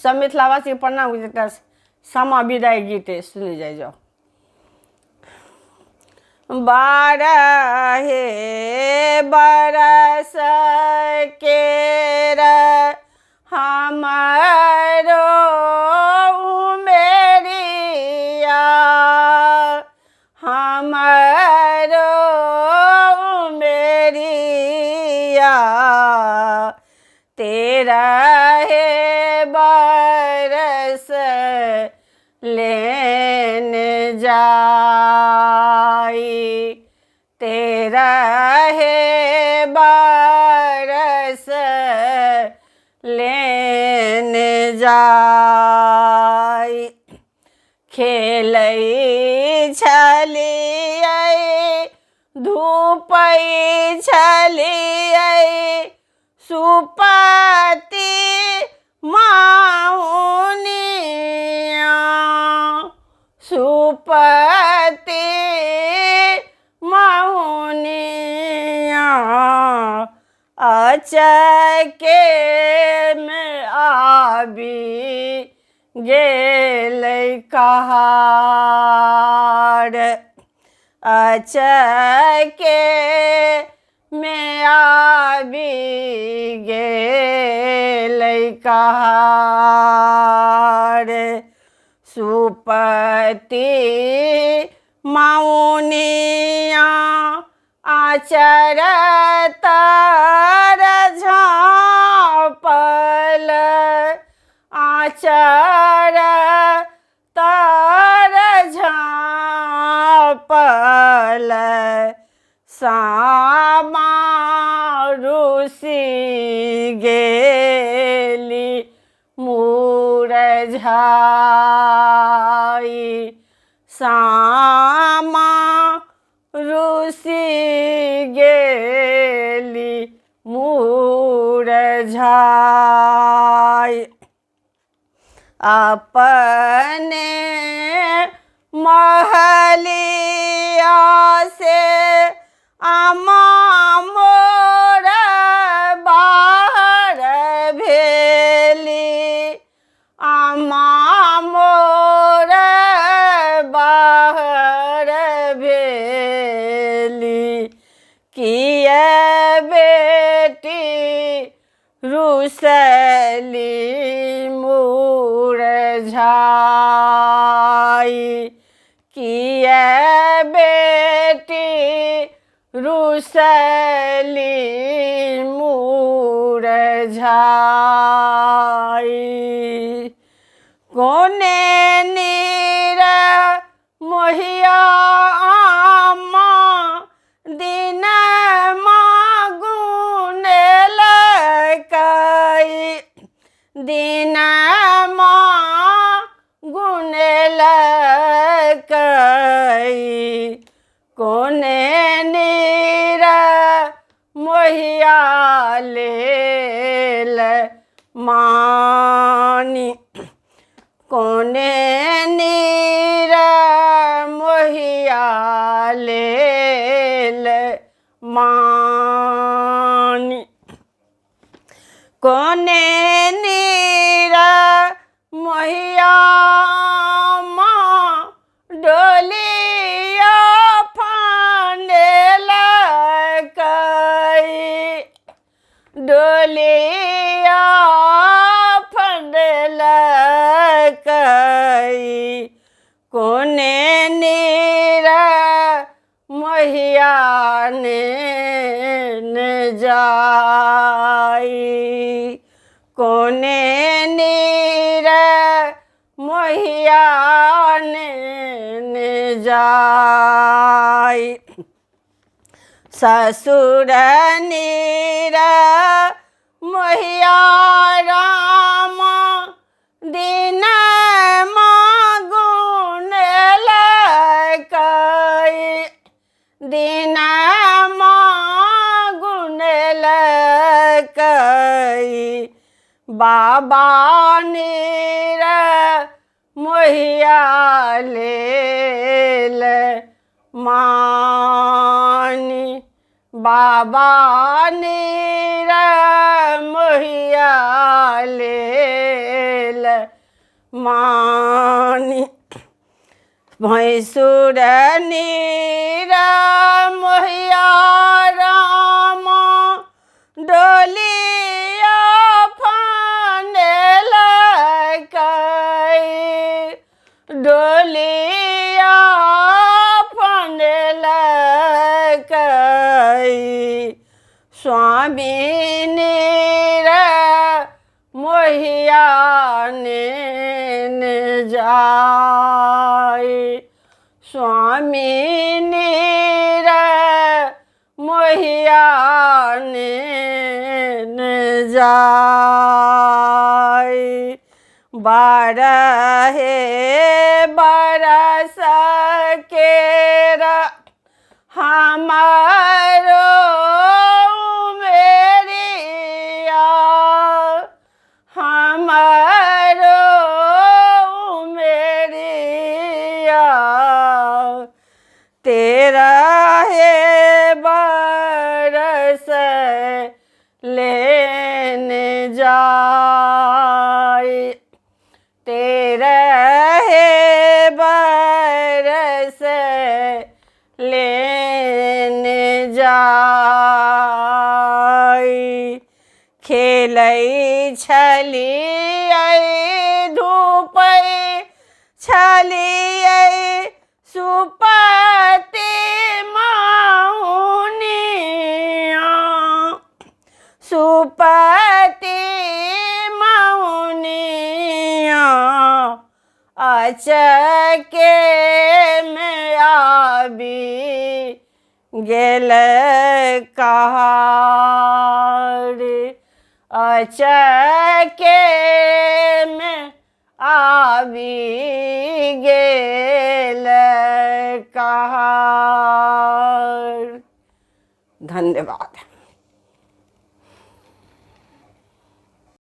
सब मिथिलावासी प्रणाम एकटा सामा विदाई गीत सुनी जाइ जाओ। बारहे बरस केरा हमारो उमेरिया, हमारो उमेरिया तेरा है बरस लेने जाई, तेरा है बरस लेने जाई। खेलै छलियै धूपै छलियै सुपति माउनिया, सुपति माउनिया अचके में आबी गेलै कहार, अचके में आबी गेलै कहार। सुपति माउनिया आचर तर झाँपल, आचर तर झाँपल सामा रुसी गेली मुरझाई, सामा रुसी गेली मुरझाई। अपने महलिया से आमा मोर बाहर भेली, आमा मोर बाहर भेली। किए बेटी रुसली मुरझाई, किए बेटी रुसली मुरझाई। कोने नीर मोहिया आमा दिन मागुने लकई, दिन मागुने लकई। कोने नीर मोहिया लेल मानी, कोने नीर मोहिया लेल मानी। कोने नीर मोहिया डोलिया फानेल कई, डोलिया फानेल कई। कोने नीर मोहिया ने जाई, कोने नीर मोहिया ने जाई। ससुर नीर मोहिया रामा दिन मागुने लकई, दिन मागुने लकई। बाबा नीर मोहिया लेल मानी, बाबा नीर मोहिया लेल मानी भैंसुर नीरा मोहिया राम डोलिया फानेल कई डोलिया फानेल कई स्वामी नीरा मोहिया ने जाए स्वामी नीरा मोहिया ने जाए बारहे बरस केरा हमारो मेरिया हमारो मेरिया तेरा है बरस लेने जाए तेरा है बरस लेने जाए खेलई छलियै धूपै छलियै सुपति मौनिया सुपति मौनिया अचके में आबी गेल कहार अचके में आबी गेल कहार। धन्यवाद।